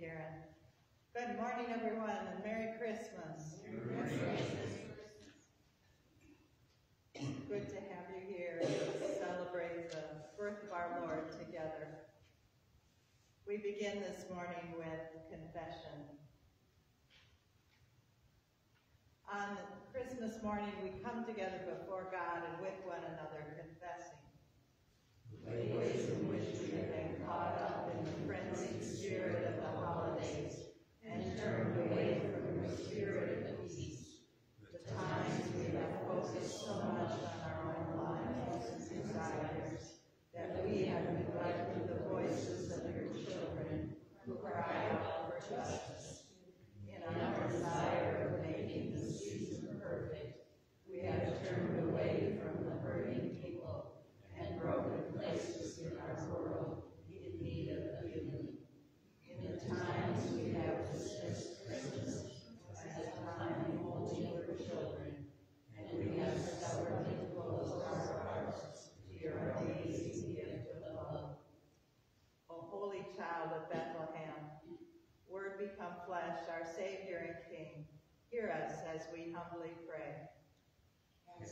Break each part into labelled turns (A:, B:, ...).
A: Karen. Good morning, everyone, and Merry Christmas.
B: Merry Christmas.
A: Good to have you here to celebrate the birth of our Lord together. We begin this morning with confession. On Christmas morning, we come together before God and with one another confessing the ways in which we have been caught up in the frenzied spirit of the holidays and turned away from your spirit of peace. The times we have focused so much on our own lives and desires that we have neglected the voices of your children who cry out for justice. In our desire of making the season perfect, we have turned away from the hurting people and broken places in our world in need of healing. In the times we have dismissed Christmas as a time only for children, and we have stubbornly closed our hearts to your amazing gift of love. O Holy Child of Bethlehem, Word become flesh, our Savior and King, hear us as we humbly pray. As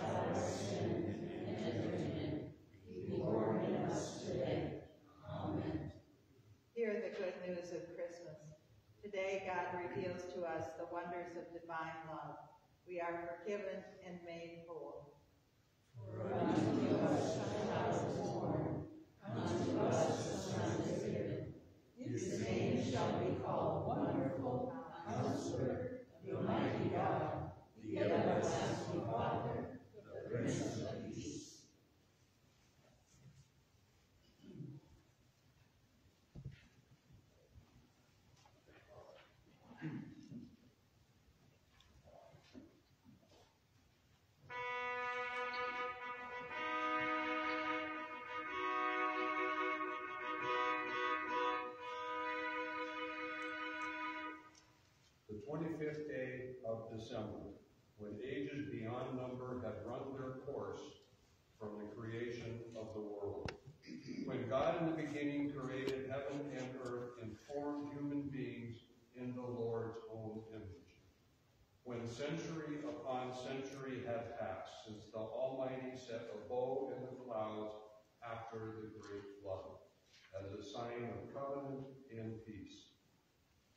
A: our sin and enter in, be born in us today. Amen. Hear the good news of Christmas. Today God reveals to us the wonders of divine love. We are forgiven and made whole. For unto us a child is born, unto us a son is given. His name shall be called Wonderful, Counselor, the Almighty God, the Everlasting Father, the Prince of Peace.
B: The 25th day of December, when ages beyond number had run their course from the creation of the world. When God in the beginning created heaven and earth and formed human beings in the Lord's own image. When century upon century had passed since the Almighty set a bow in the clouds after the great flood, as a sign of covenant and peace.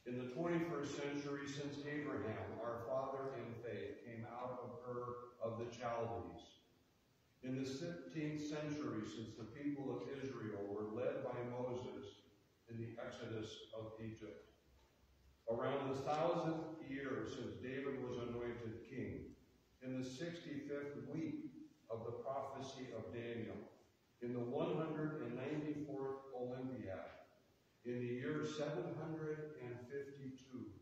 B: In the 21st century, since Abraham, our father in faith, came out of Ur of the Chaldees. In the 15th century, since the people of Israel were led by Moses in the exodus of Egypt. Around the 1000th year since David was anointed king. In the 65th week of the prophecy of Daniel. In the 194th Olympiad. In the year 752,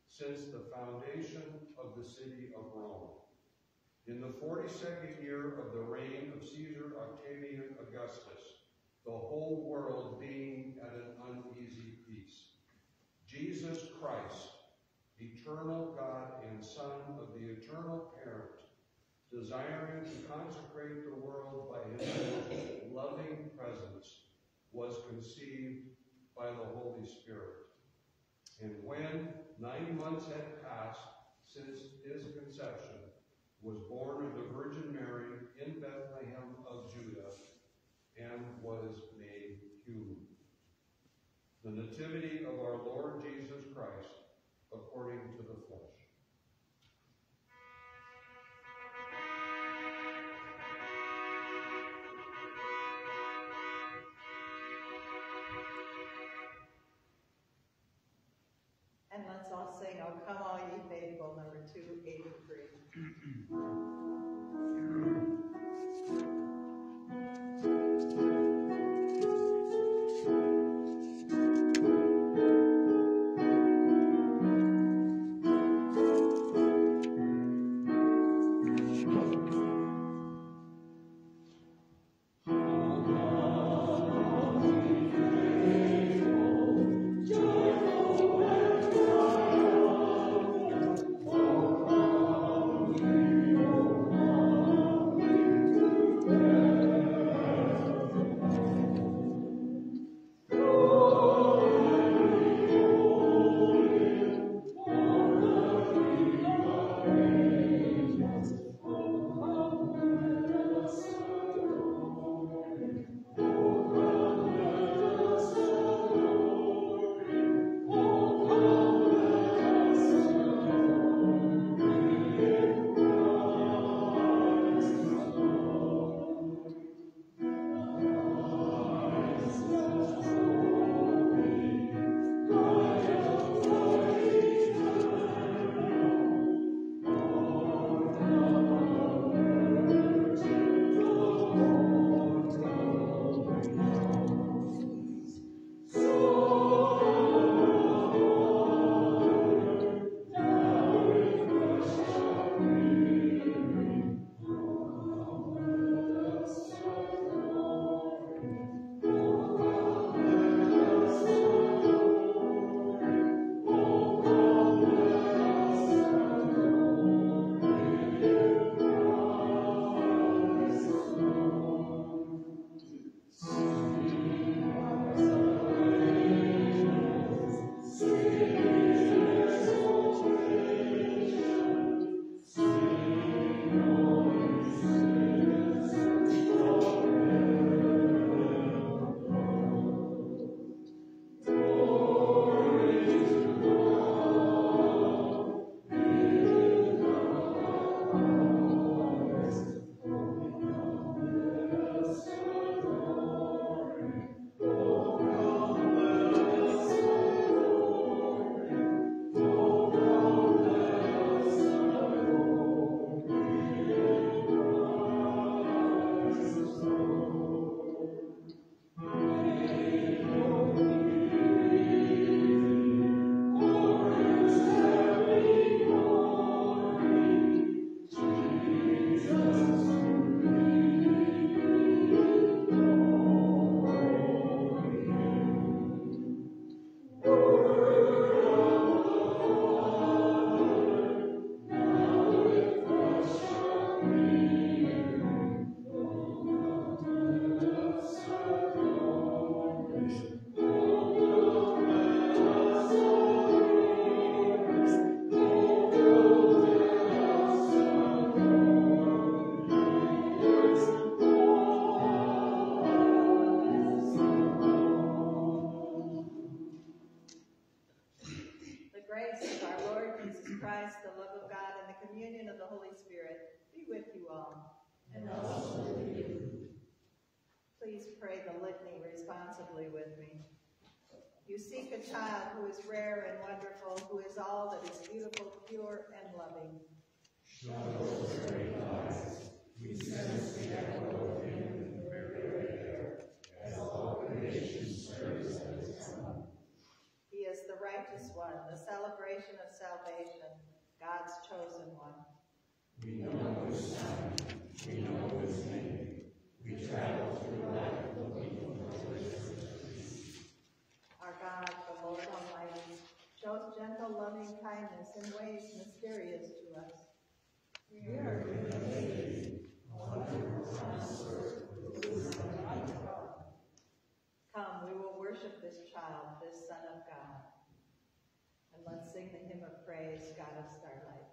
B: since the foundation of the city of Rome. In the 42nd year of the reign of Caesar Octavian Augustus, the whole world being at an uneasy peace. Jesus Christ, eternal God and Son of the eternal parent, desiring to consecrate the world by his loving presence, was conceived by the Holy Spirit. And when 9 months had passed since his conception, was born of the Virgin Mary in Bethlehem of Judah, and was made human. The Nativity of our Lord Jesus Christ, according to the flesh.
A: And let's all sing, "O Come All Ye Faithful," number 283. You seek a child who is rare and wonderful, who is all that is beautiful, pure, and loving.
C: Show those great eyes. We sense the echo of him in the very air, as all creation stirs at his coming.
A: He is the righteous one, the celebration of salvation, God's chosen one.
C: We know his sound. We know his name. We travel through life looking for his peace.
A: Our God, the Lord Almighty, shows gentle loving kindness in ways mysterious to us.
C: We are amazed. Wonderful counselor, wisdom and God.
A: Come, we will worship this child, this Son of God. And let's sing the hymn of praise, God of Starlight.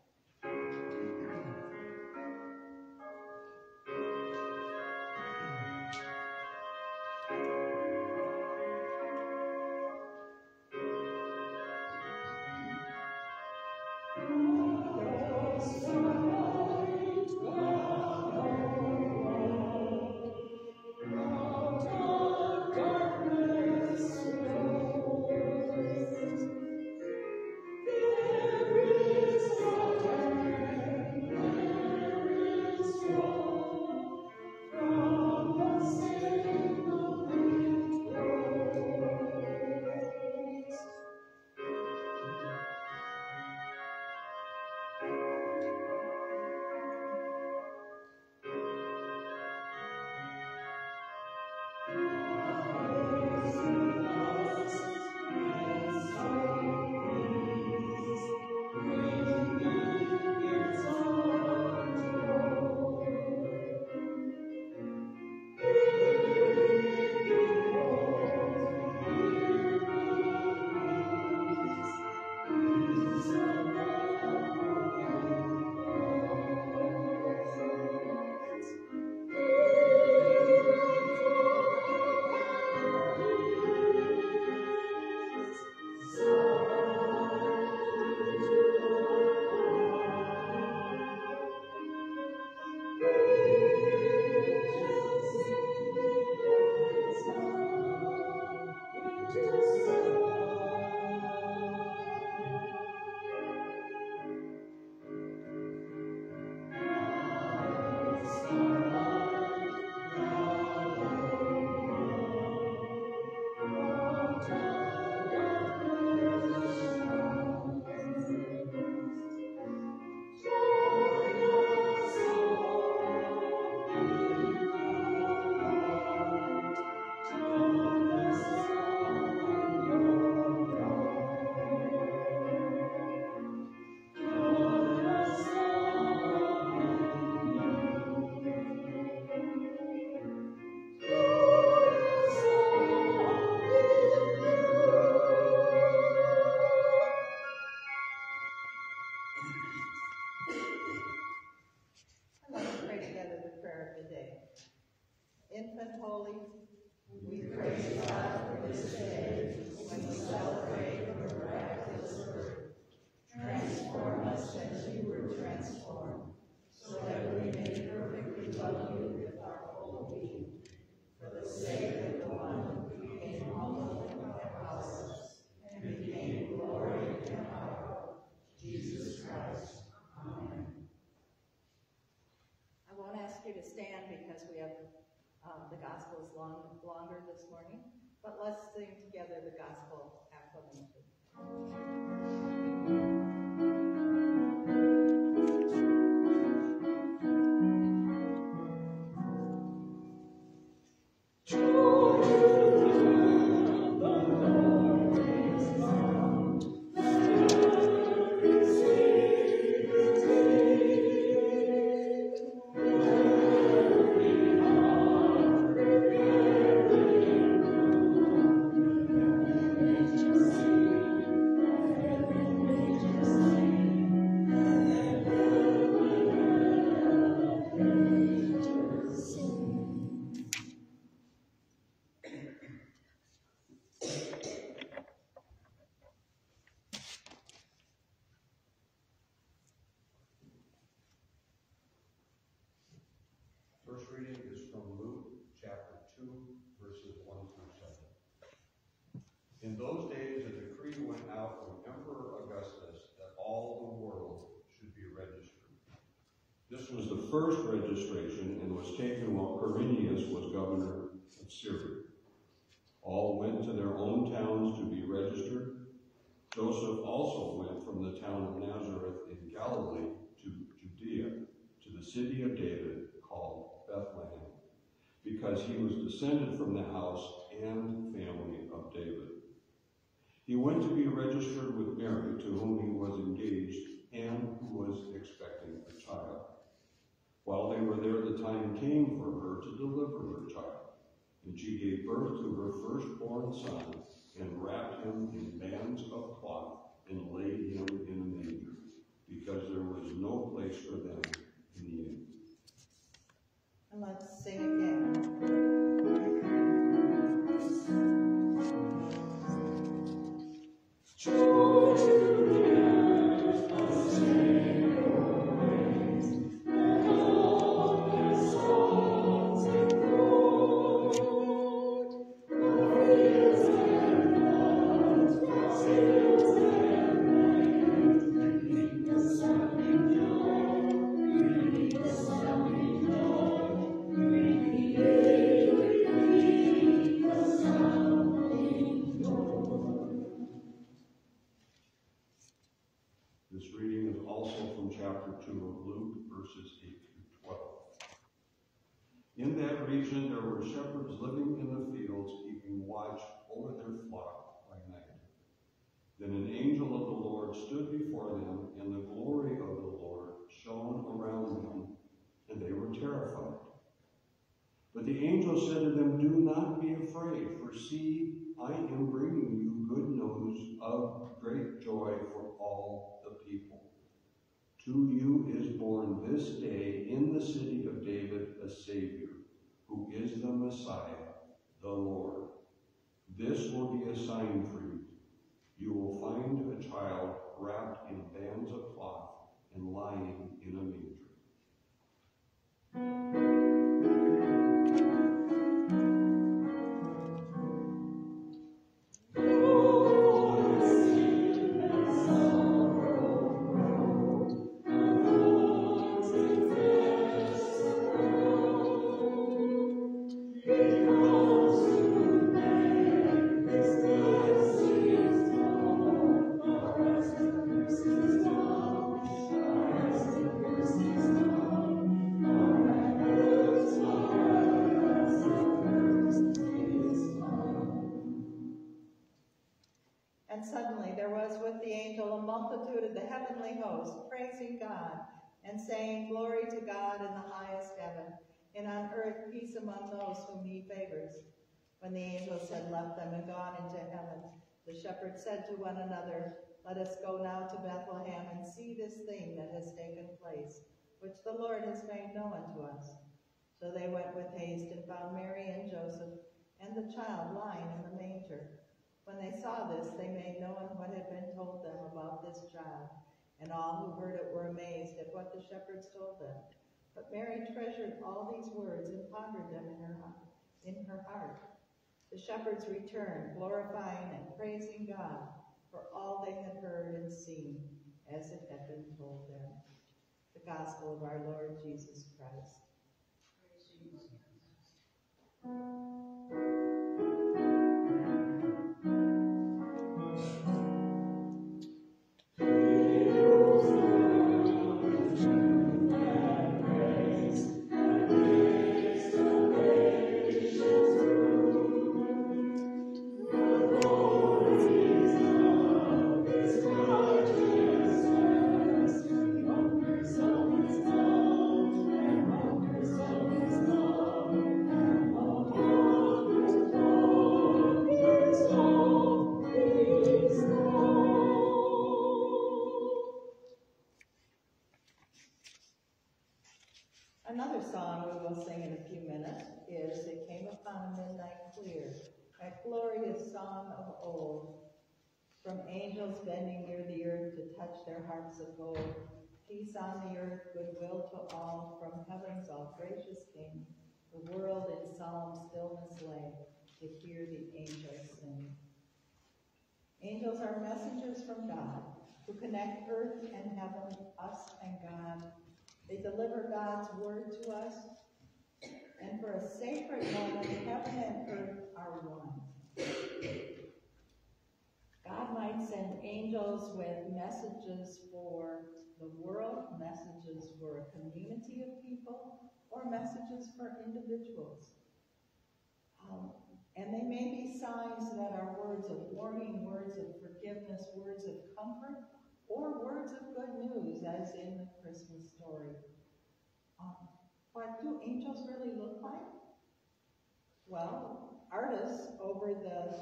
A: Infant Holy, we praise God for this day when we celebrate your miraculous birth. Transform us as you were transformed, so that we may perfectly love you with our whole being, for the sake of the one who became humble and powerless, and became glory and power, Jesus Christ. Amen. I won't ask you to stand because we have the gospel is longer this morning, but let's sing together the gospel acclamation.
B: First reading is from Luke chapter 2, verses 1 through 7. In those days, was the first registration and was taken while Quirinius was governor of Syria. All went to their own towns to be registered. Joseph also went from the town of Nazareth in Galilee to Judea, to the city of David called Bethlehem, because he was descended from the house and family of David. He went to be registered with Mary, to whom he was engaged and who was expecting a child. While they were there, the time came for her to deliver her child. And she gave birth to her firstborn son, and wrapped him in bands of cloth, and laid him in a manger, because there was no place for them in the inn.
A: And let's sing again.
C: Joy to the earth, the Savior reigns, let all their songs implore. The fields and floods, the sails and rains, greet the sounding joy, greet the sounding joy, greet the sounding joy.
B: This reading is also from chapter 2 of Luke, verses 8 through 12. In that region there were shepherds living in the fields, keeping watch over their flock by night. Then an angel of the Lord stood before them, and the glory of the Lord shone around them, and they were terrified. But the angel said to them, "Do not be afraid, for see, I am bringing you good news of great joy for all the people. To you is born this day in the city of David a Savior, who is the Messiah, the Lord. This will be a sign for you. You will find a child wrapped in bands of cloth and lying in a manger."
A: And suddenly there was with the angel a multitude of the heavenly host, praising God, and saying, "Glory to God in the highest heaven, and on earth peace among those whom he favors." When the angels had left them and gone into heaven, the shepherds said to one another, "Let us go now to Bethlehem and see this thing that has taken place, which the Lord has made known to us." So they went with haste and found Mary and Joseph and the child lying in the manger. When they saw this, they made known what had been told them about this child, and all who heard it were amazed at what the shepherds told them. But Mary treasured all these words and pondered them in her heart. The shepherds returned, glorifying and praising God for all they had heard and seen, as it had been told them. The Gospel of our Lord Jesus Christ. Praise you, Another song we will sing in a few minutes is "It Came Upon a Midnight Clear," that glorious song of old. From angels bending near the earth to touch their harps of gold, peace on the earth, goodwill to all, from heaven's all gracious King, the world in solemn stillness lay, to hear the angels sing. Angels are messengers from God, who connect earth and heaven, us and God. They deliver God's word to us. And for a sacred moment, heaven and earth are one. God might send angels with messages for the world, messages for a community of people, or messages for individuals. And they may be signs that are words of warning, words of forgiveness, words of comfort, or words of good news, as in the Christmas story. What do angels really look like? Well, artists over the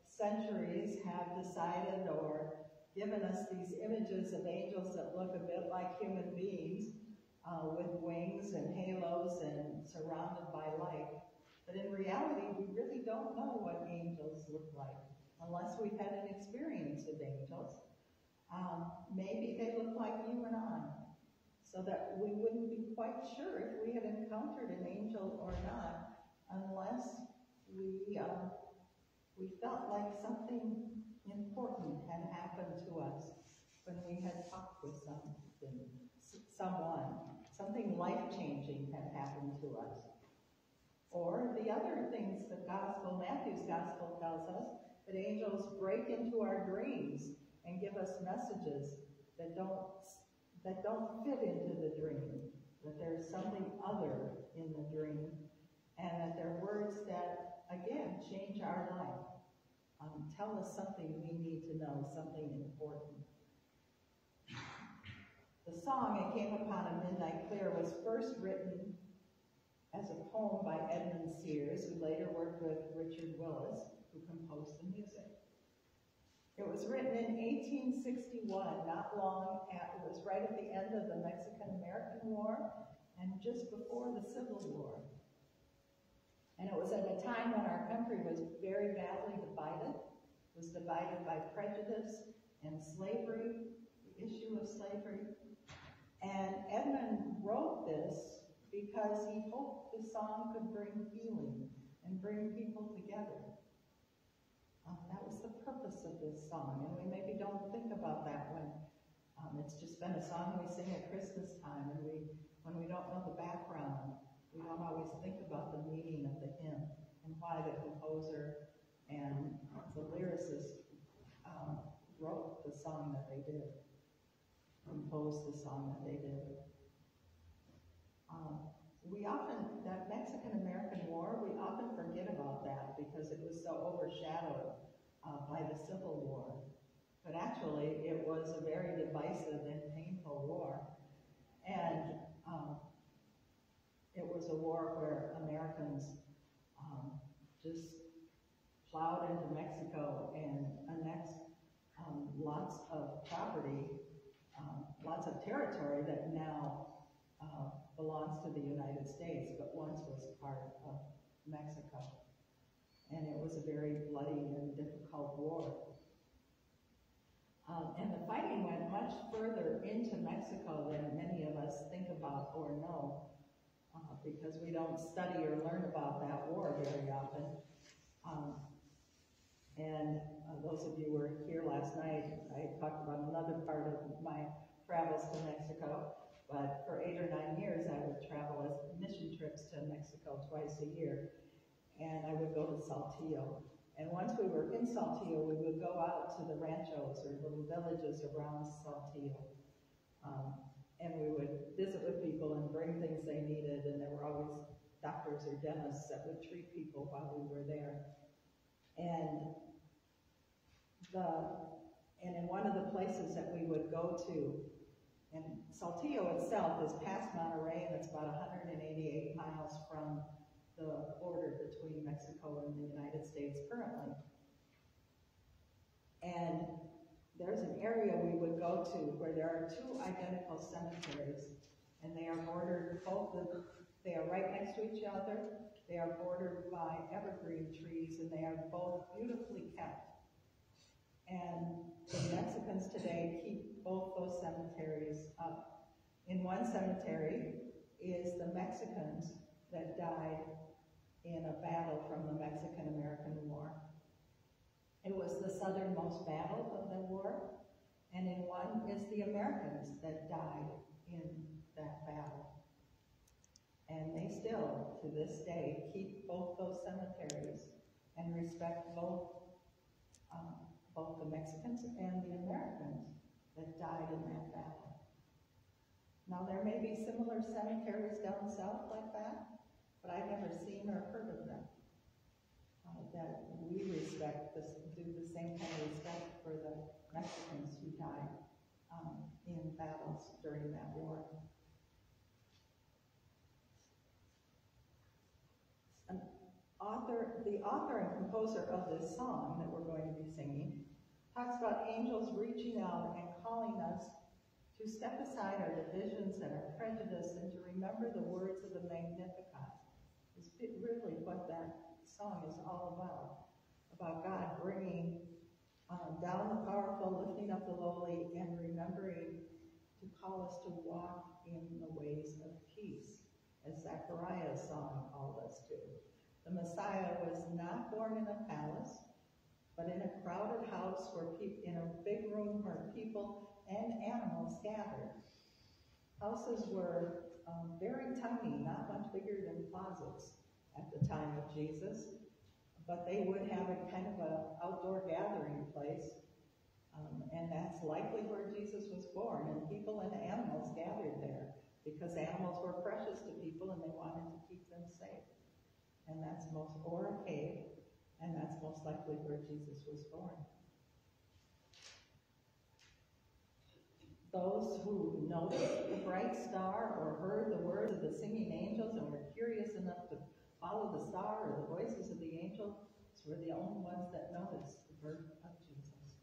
A: centuries have decided or given us these images of angels that look a bit like human beings, with wings and halos and surrounded by light. But in reality, we really don't know what angels look like unless we've had an experience with angels. Maybe they look like you and I, so that we wouldn't be quite sure if we had encountered an angel or not unless we felt like something important had happened to us when we had talked with someone. Something life-changing had happened to us. Or the other things the gospel, Matthew's gospel tells us, that angels break into our dreams and give us messages that don't fit into the dream, that there's something other in the dream, and that they're words that, again, change our life, tell us something we need to know, something important. The song, "It Came Upon a Midnight Clear," was first written as a poem by Edmund Sears, who later worked with Richard Willis, who composed the music. It was written in 1861, it was right at the end of the Mexican-American War and just before the Civil War. And it was at a time when our country was very badly divided. It was divided by prejudice and slavery, the issue of slavery. And Edmund wrote this because he hoped the song could bring healing and bring people together. That was the purpose of this song, and we maybe don't think about that when it's just been a song we sing at Christmas time, and when we don't know the background, we don't always think about the meaning of the hymn and why the composer and the lyricist wrote the song that they did, composed the song that they did. That Mexican-American War, we often forget about that because it was so overshadowed by the Civil War. But actually, it was a very divisive and painful war. And it was a war where Americans just plowed into Mexico and annexed lots of property, lots of territory that now belongs to the United States, but once was part of Mexico. And it was a very bloody and difficult war. And the fighting went much further into Mexico than many of us think about or know, because we don't study or learn about that war very often. Those of you who were here last night, I talked about another part of my travels to Mexico. But for 8 or 9 years, I would travel as mission trips to Mexico twice a year. And I would go to Saltillo. And once we were in Saltillo, we would go out to the ranchos or little villages around Saltillo. And we would visit with people and bring things they needed. And there were always doctors or dentists that would treat people while we were there. And in one of the places that we would go to, and Saltillo itself is past Monterrey, and it's about 188 miles from the border between Mexico and the United States currently. And there's an area we would go to where there are 2 identical cemeteries, and they are bordered, they are right next to each other. They are bordered by evergreen trees, and they are both beautifully kept. And the Mexicans today keep both those cemeteries up. In one cemetery is the Mexicans that died in a battle from the Mexican-American War. It was the southernmost battle of the war, and in one is the Americans that died in that battle. And they still, to this day, keep both those cemeteries and respect both the Mexicans and the Americans that died in that battle. Now, there may be similar cemeteries down south like that, but I've never seen or heard of them. That we respect, do the same kind of respect for the Mexicans who died in battles during that war. The author and composer of this song that we're going to be singing talks about angels reaching out and calling us to step aside our divisions and our prejudice and to remember the words of the Magnificat. It's really what that song is all about God bringing down the powerful, lifting up the lowly, and remembering to call us to walk in the ways of peace, as Zechariah's song called us to. The Messiah was not born in a palace, but in a crowded house in a big room where people and animals gathered. Houses were very tiny, not much bigger than closets at the time of Jesus, but they would have a kind of an outdoor gathering place, and that's likely where Jesus was born, and people and animals gathered there because animals were precious to people and they wanted to keep them safe. And that's or a cave, and that's most likely where Jesus was born. Those who noticed the bright star or heard the words of the singing angels and were curious enough to follow the star or the voices of the angels were the only ones that noticed the birth of Jesus.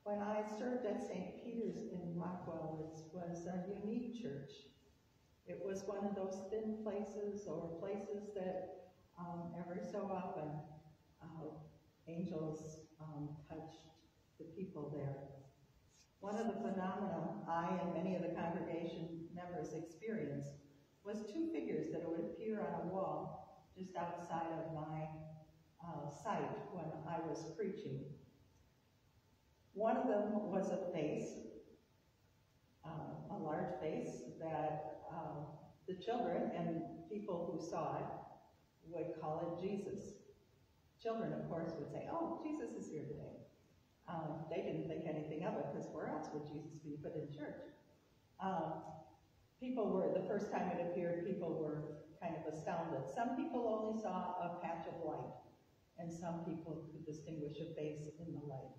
A: When I served at St. Peter's in Rockwell, it was a unique church. It was one of those thin places or places that every so often angels touched the people there. One of the phenomena I and many of the congregation members experienced was two figures that would appear on a wall just outside of my site when I was preaching. One of them was a face, a large face that the children and people who saw it would call it Jesus. Children, of course, would say, "Oh, Jesus is here today." They didn't think anything of it because where else would Jesus be but in church? The first time it appeared, people were kind of astounded. Some people only saw a patch of light, and some people could distinguish a face in the light.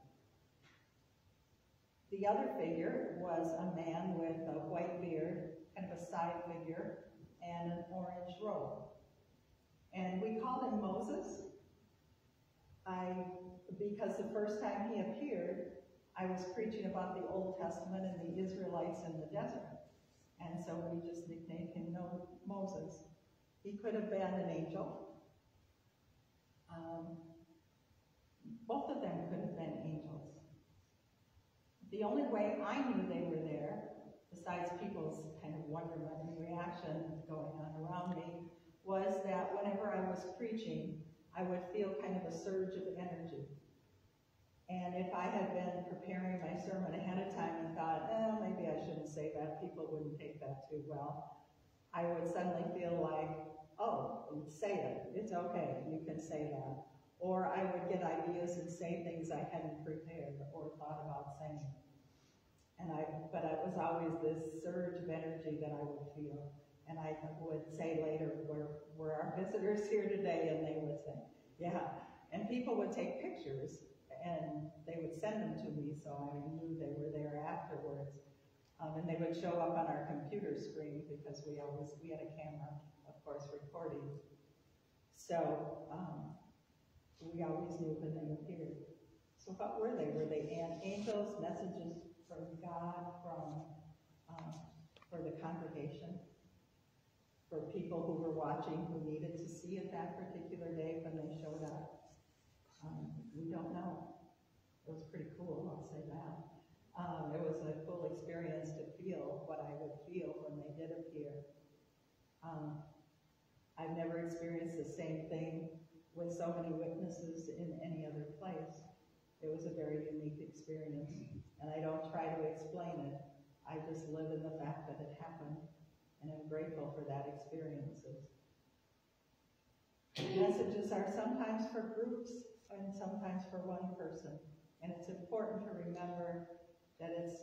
A: The other figure was a man with a white beard, kind of a side figure, and an orange robe. And we called him Moses. Because the first time he appeared, I was preaching about the Old Testament and the Israelites in the desert. And so we just nicknamed him Moses. He could have been an angel. Both of them could have been angels. The only way I knew they were there, besides people's kind of wonderment and reaction going on around me, was that whenever I was preaching, I would feel kind of a surge of energy. And if I had been preparing my sermon ahead of time and thought, maybe I shouldn't say that, people wouldn't take that too well, I would suddenly feel like, oh, say it. It's okay. You can say that. Or I would get ideas and say things I hadn't prepared or thought about saying. But it was always this surge of energy that I would feel. And I would say later, were our visitors here today? And they would say, yeah. And people would take pictures and they would send them to me so I knew they were there afterwards. And they would show up on our computer screen because we had a camera, of course, recording. So we always knew when they appeared. So what were they? Were they angels, messages from God, for the congregation, for people who were watching who needed to see it that particular day when they showed up? We don't know. It was pretty cool, I'll say that. It was a cool experience to feel what I would feel when they did appear. I've never experienced the same thing with so many witnesses in any other place. It was a very unique experience, and I don't try to explain it. I just live in the fact that it happened, and I'm grateful for that experiences. Messages are sometimes for groups and sometimes for one person, and it's important to remember that it's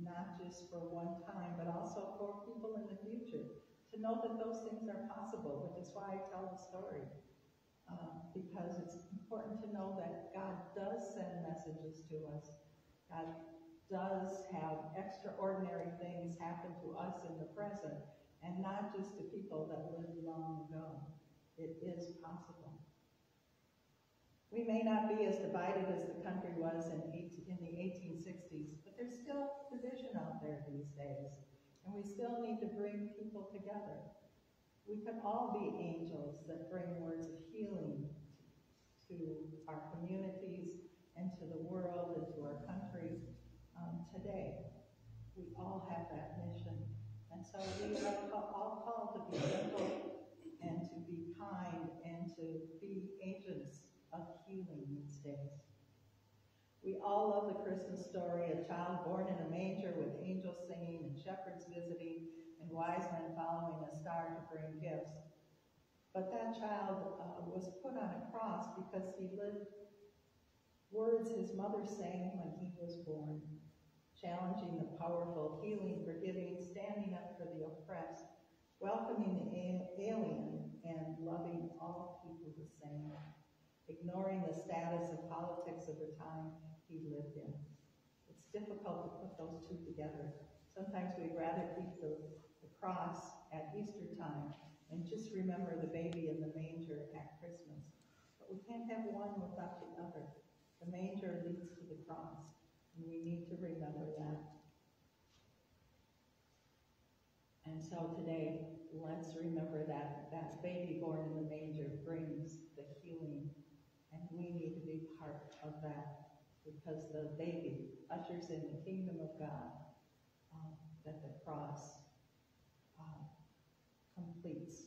A: not just for one time, but also for people in the future, to know that those things are possible, which is why I tell the story. Because it's important to know that God does send messages to us. God does have extraordinary things happen to us in the present, and not just to people that lived long ago. It is possible. We may not be as divided as the country was in the 1860s, but there's still division out there these days, and we still need to bring people together. We can all be angels that bring words of healing to our communities and to the world and to our country today. We all have that mission. And so we are all called to be gentle and to be kind and to be agents of healing these days. We all love the Christmas story, a child born in a manger with angels singing and shepherds visiting and wise men following a star to bring gifts. But that child was put on a cross because he lived words his mother sang when he was born, challenging the powerful, healing, forgiving, standing up for the oppressed, welcoming the alien, and loving all people the same, ignoring the status and politics of the time he lived in. It's difficult to put those two together. Sometimes we'd rather keep the cross at Easter time and just remember the baby in the manger at Christmas. But we can't have one without the other. The manger leads to the cross, and we need to remember that. And so today, let's remember that that baby born in the manger brings the healing, and we need to be part of that, because the baby ushers in the kingdom of God that the cross completes.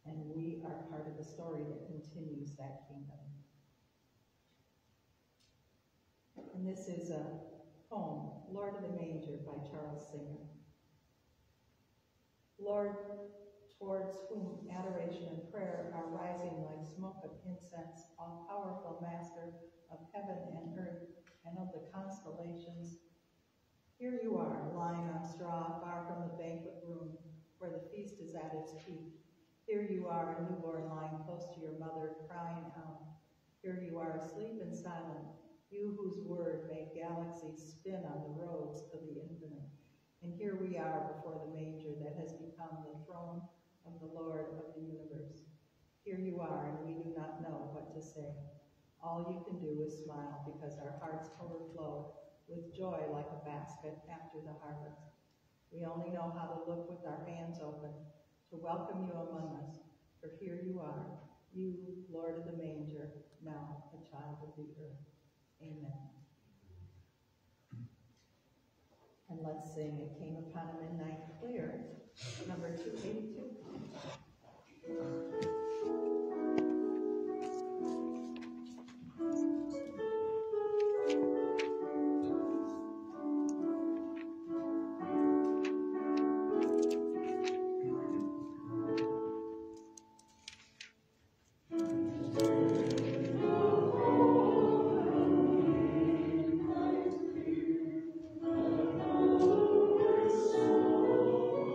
A: And we are part of the story that continues that kingdom. And this is a poem, Lord of the Manger by Charles Singer. Lord, towards whom adoration and prayer are rising like smoke of incense, all-powerful Master of heaven and earth and of the constellations, here you are, lying on straw far from the banquet room where the feast is at its peak. Here you are, a newborn lying close to your mother, crying out. Here you are, asleep and silent, you whose word made galaxies spin on the roads of the infinite. And here we are before the manger that has become the throne of the Lord of the universe. Here you are, and we do not know what to say. All you can do is smile, because our hearts overflow with joy like a basket after the harvest. We only know how to look with our hands open, to welcome you among us, for here you are, you, Lord of the manger, now a child of the earth. Amen. And let's sing It Came Upon a Midnight Clear, number 282.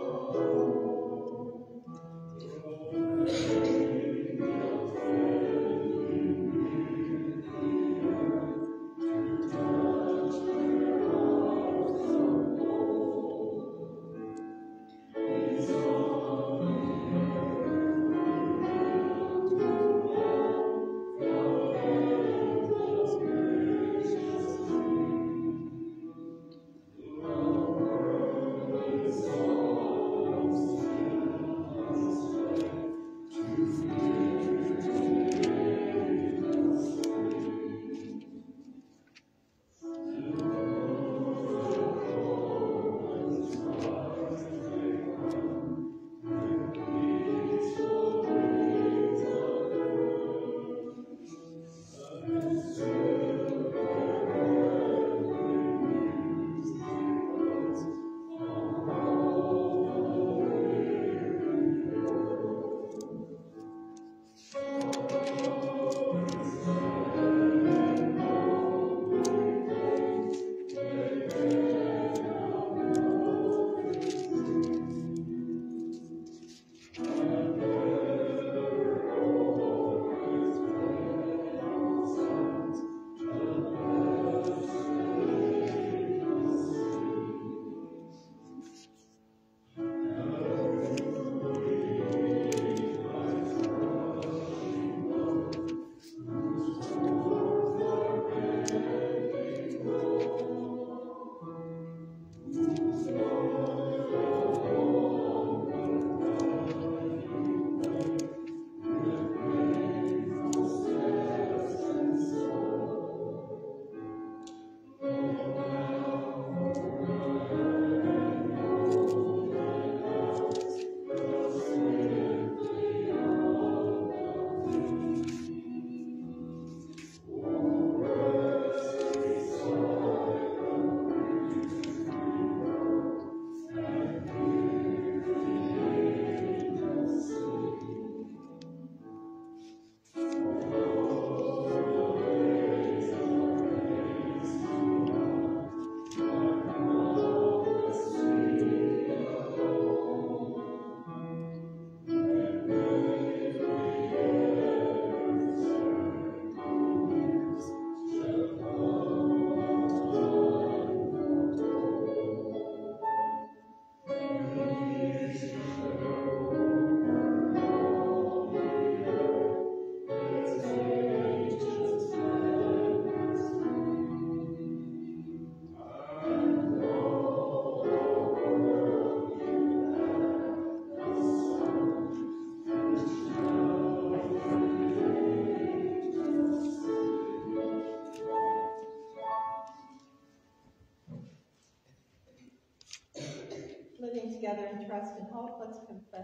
C: Oh,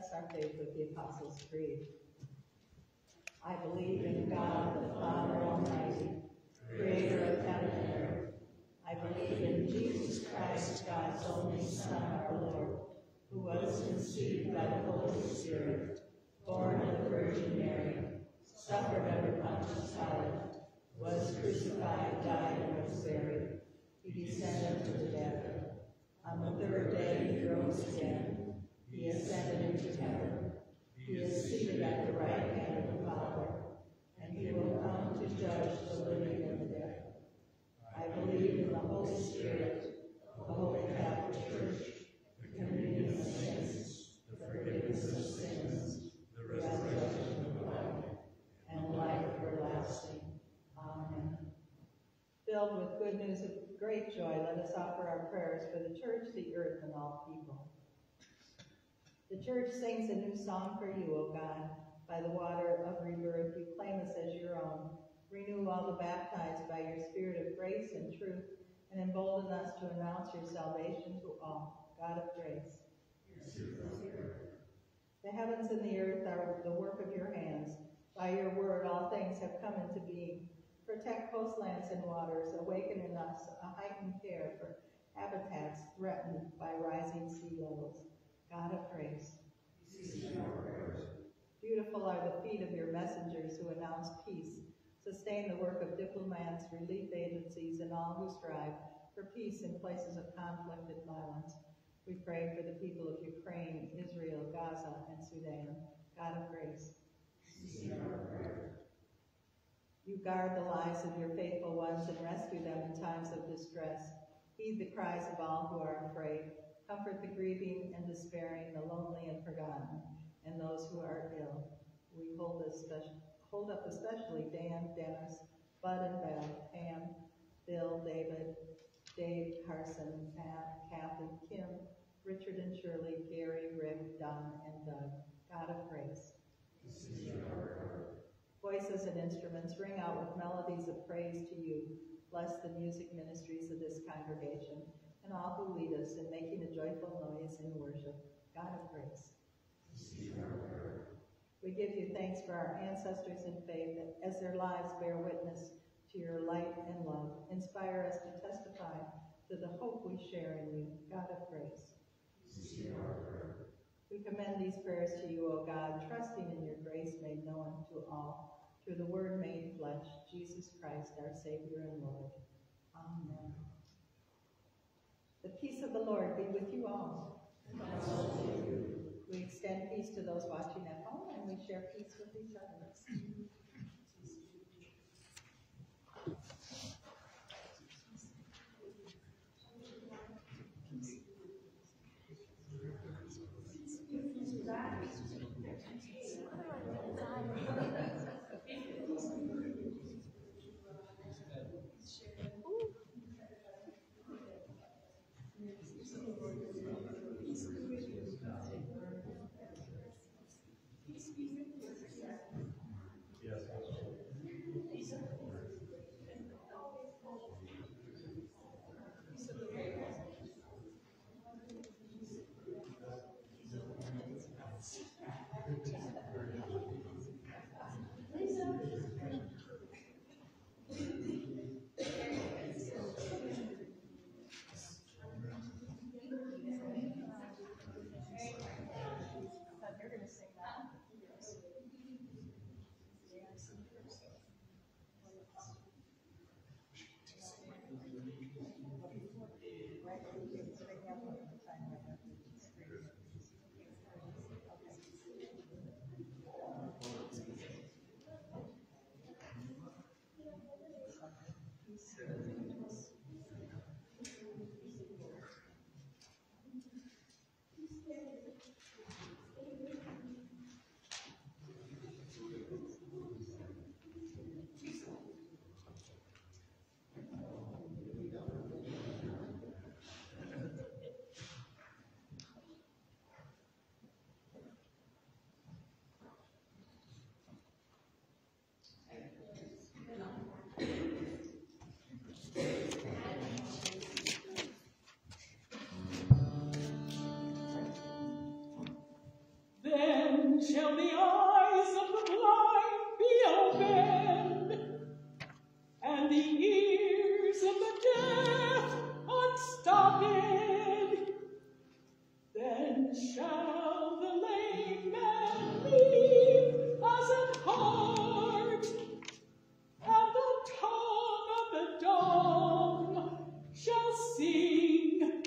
A: confess our faith with the Apostles' Creed. I believe in God, the Father Almighty, creator of heaven and earth. I believe in Jesus Christ, God's only Son, our Lord, who was conceived by the Holy Spirit, born of the Virgin Mary, suffered under Pontius Pilate, was crucified, died, and was buried. He descended to the dead. On the third day he rose again. He ascended into heaven. He is seated at the right hand of the Father, and he will come to judge the living and the dead. I believe in the Holy Spirit, the Holy Catholic Church, the communion of saints, the forgiveness of sins, the resurrection of the body, and life everlasting. Amen. Filled with good news of great joy, let us offer our prayers for the church, the earth, and all people. The church sings a new song for you, O God. By the water of rebirth, you claim us as your own. Renew all the baptized by your spirit of grace and truth, and embolden us to announce your salvation to all. God of grace. The heavens and the earth are the work of your hands. By your word, all things have come into being. Protect coastlands and waters, awaken in us a heightened care for habitats threatened by rising sea levels. God of grace. Beautiful are the feet of your messengers who announce peace. Sustain the work of diplomats, relief agencies, and all who strive for peace in places of conflict and violence. We pray for the people of Ukraine, Israel, Gaza, and Sudan. God of grace. You guard the lives of your faithful ones and rescue them in times of distress. Heed the cries of all who are afraid. Comfort the grieving and despairing, the lonely and forgotten, and those who are ill. We hold up especially Dan, Dennis, Bud and Bev, Pam, Bill, David, Dave, Carson, Pat, Kathy, Kim, Richard and Shirley, Gary, Rick, Don, and Doug. God of grace. Voices and instruments ring out with melodies of praise to you. Bless the music ministries of this congregation and all who lead us in making a joyful noise in worship. God of grace. We give you thanks for our ancestors in faith as their lives bear witness to your light and love. Inspire us to testify to the hope we share in you. God of grace. We commend these prayers to you, O God, trusting in your grace made known to all, through the Word made flesh, Jesus Christ, our Savior and Lord. Amen. The peace of the Lord be with you all. And also with you. We extend peace to those watching at home, and we share peace with each other.
C: shall the eyes of the blind be opened, and the ears of the deaf unstopped. Then shall the lame man leap as an hart, and the tongue of the dumb shall sing.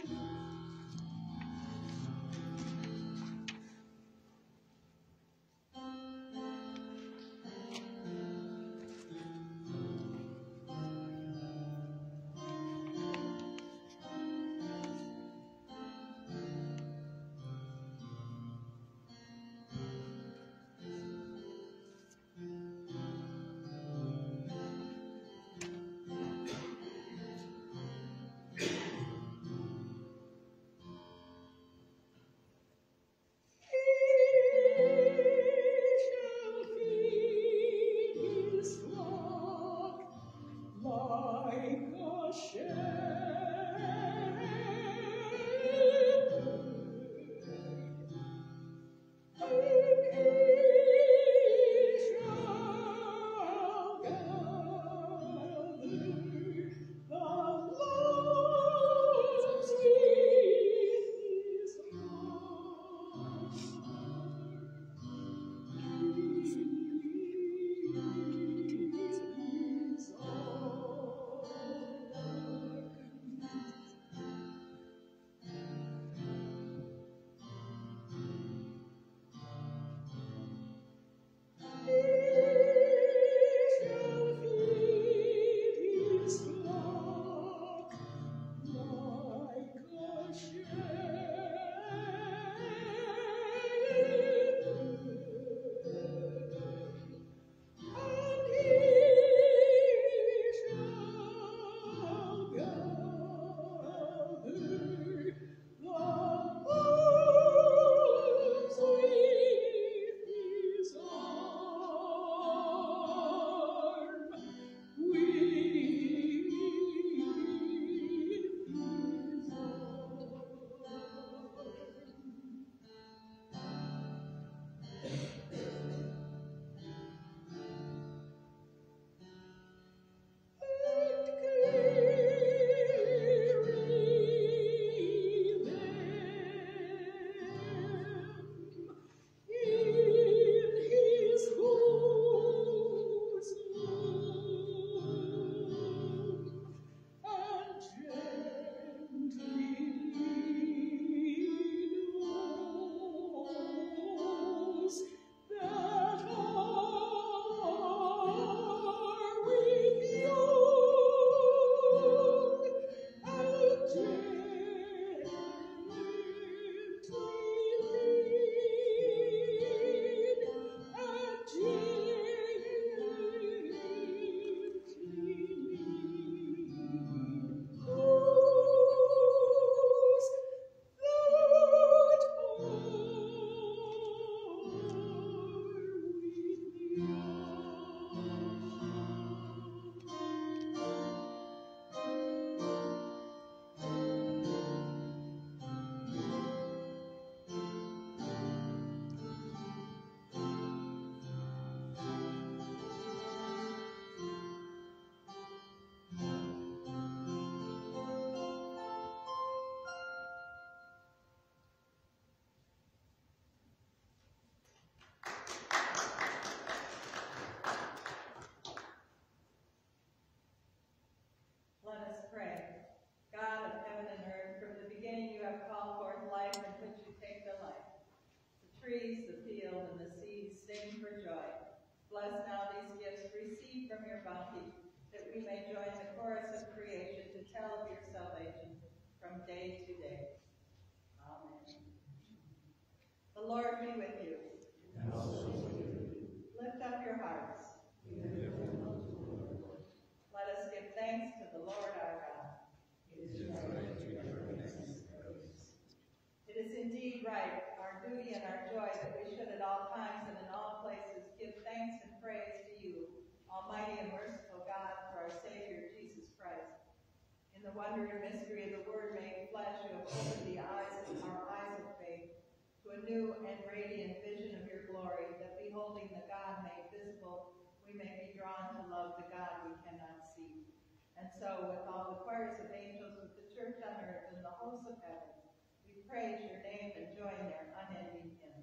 A: trees, the field, and the seas sing for joy. Bless now these gifts received from your bounty, that we may join the chorus of creation to tell of your salvation from day to day. Amen. The Lord be with you.
C: And also with you.
A: Lift up your hearts. Let us give thanks to the Lord our God.
C: It is right to give thanks.
A: It is indeed right, our duty and our joy, that we should at all times and in all places give thanks and praise to you, Almighty and merciful God, for our Savior, Jesus Christ. In the wonder and mystery of the Word made flesh, you have opened our eyes of faith to a new and radiant vision of your glory. And so with all the choirs of angels, with the church on earth, and the hosts of heaven, we praise your name and join their unending hymn.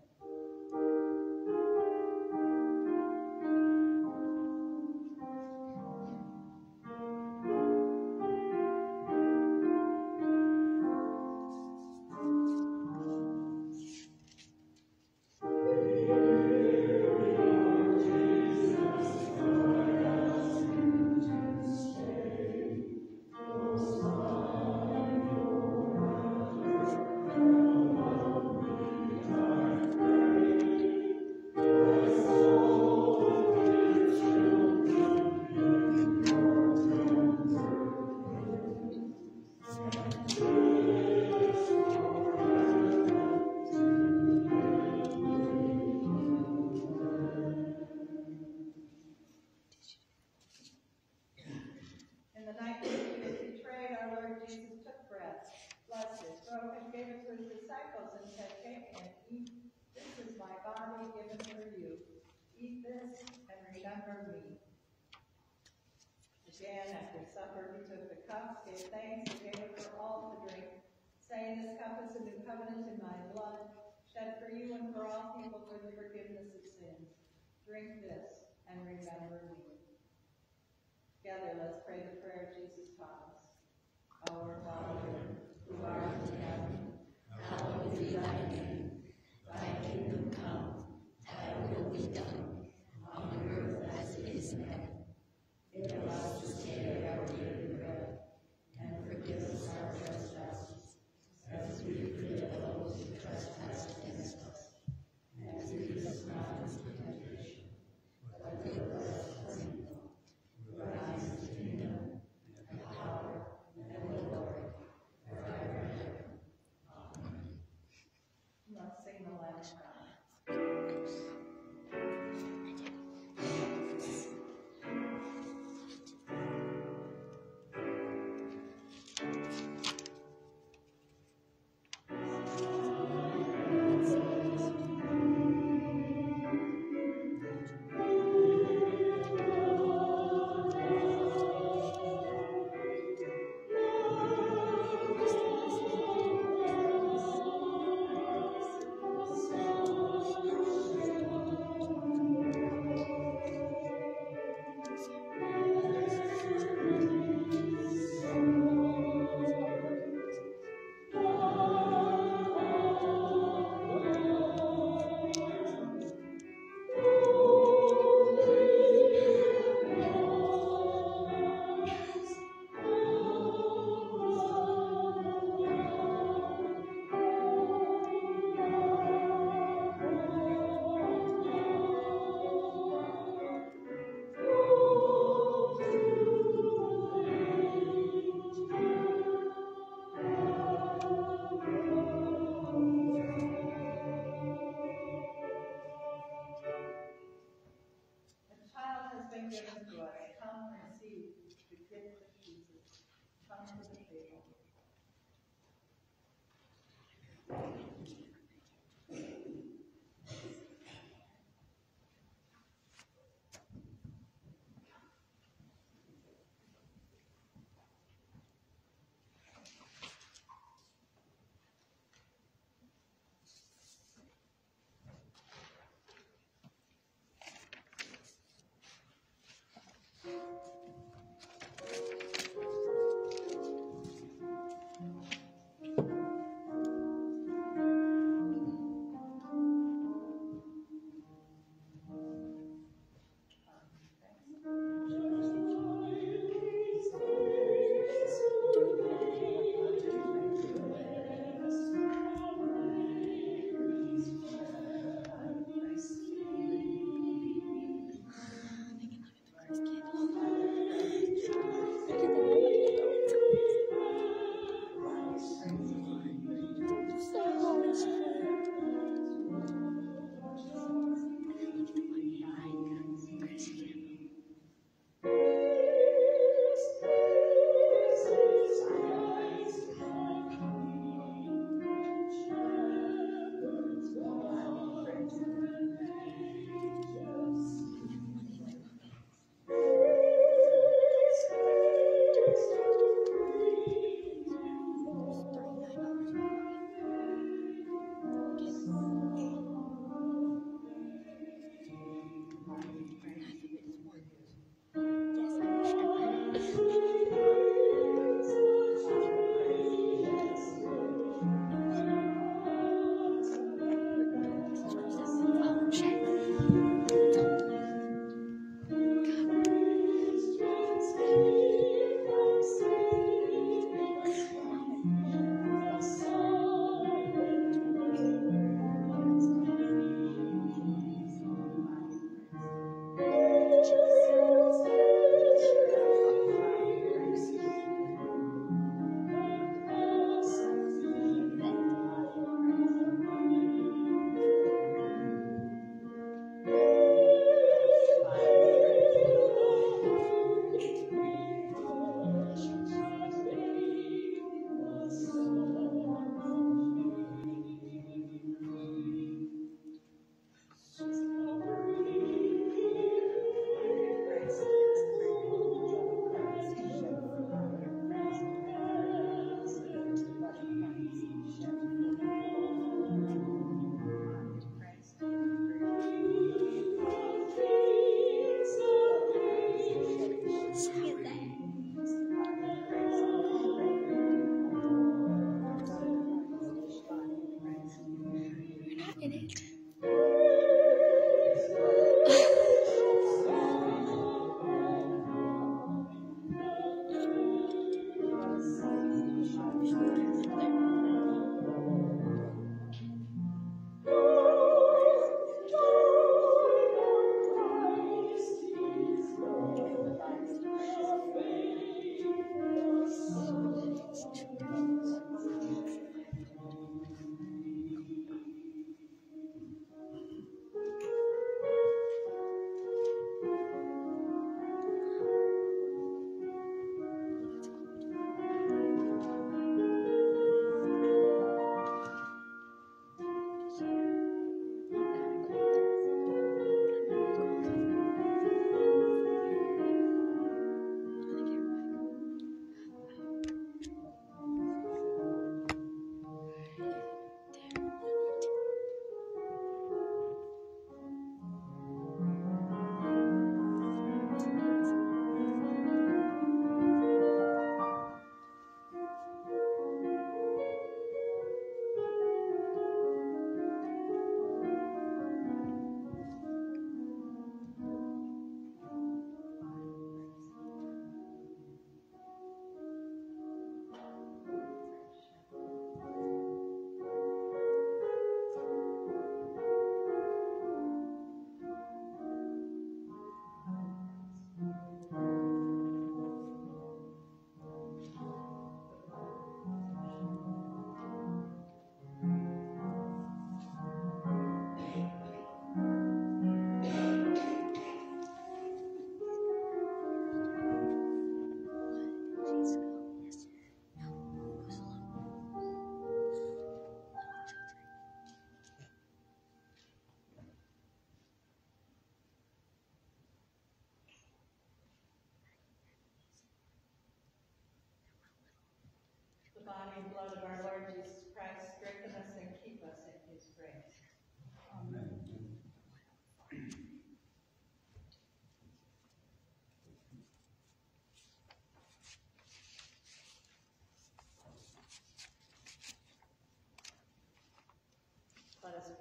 A: In the night when he was betrayed, our Lord Jesus took bread, blessed it, broke it, gave it to his disciples, and said, "Take and eat. This is my body given for you. Eat this and remember me." Again, after supper, he took the cup, gave thanks, and gave it for all to drink, saying, "This cup is the new covenant in my blood, shed for you and for all people for the forgiveness of sins. Drink this and remember me." Together, let's pray the prayer Jesus taught us. Our Father, who art in heaven, hallowed be thy name. Thy kingdom come, thy will be done, on earth as it is in heaven. Give us this day our daily bread, and forgive us our trespasses, as we forgive those who trespass against us. And lead us not into temptation, but deliver us from evil. For thine is the kingdom, and the power, and the glory, forever and ever. Amen.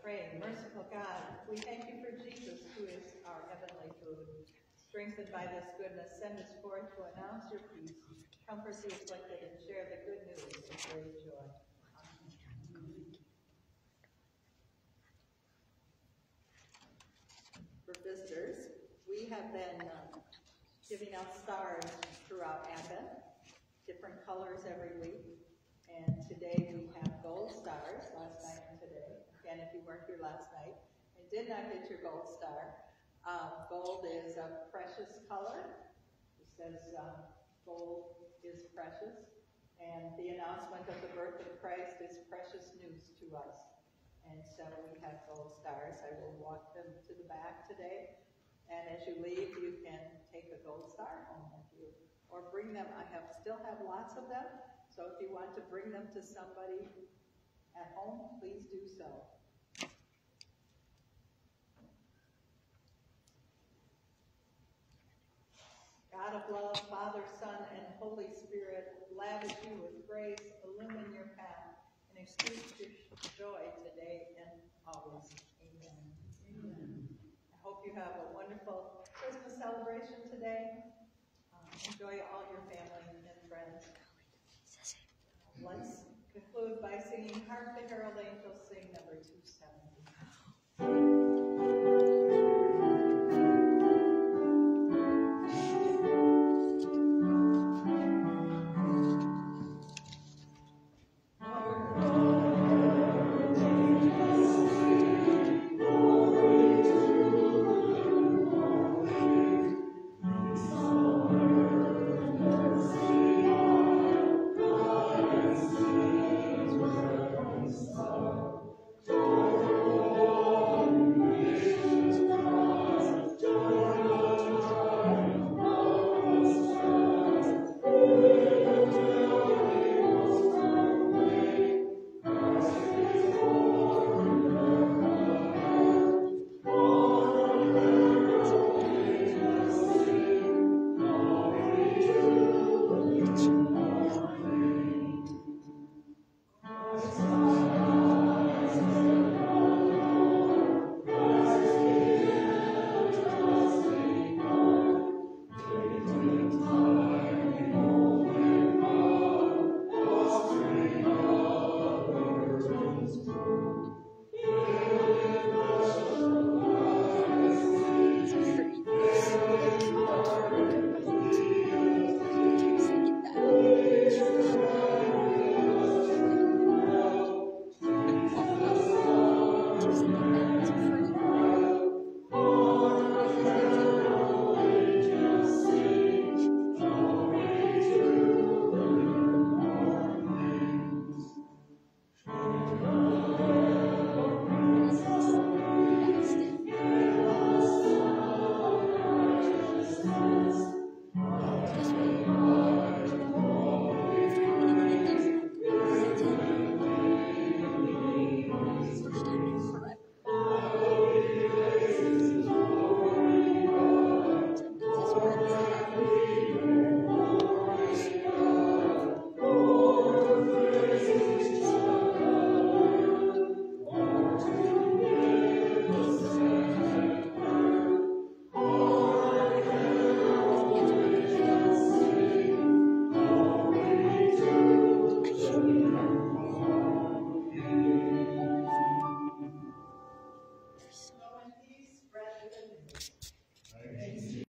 A: pray. Merciful God, we thank you for Jesus, who is our heavenly food. Strengthened by this goodness, send us forth to announce your peace, comfort the afflicted, and share the good news of great joy. Amen. For visitors, we have been giving out stars throughout Advent, different colors every week. And today we have gold stars, last night and today. Again, if you weren't here last night and did not get your gold star, gold is a precious color. It says gold is precious. And the announcement of the birth of Christ is precious news to us. And so we have gold stars. I will walk them to the back today. And as you leave, you can take a gold star home with you. Or bring them. I still have lots of them. So if you want to bring them to somebody at home, please do so. God of love, Father, Son, and Holy Spirit, lavish you with grace, illumine your path, and increase your joy today and always. Amen. Amen. I hope you have a wonderful Christmas celebration today. Enjoy all your family and friends. Let's conclude by singing Hark the Herald Angels Sing, number 270.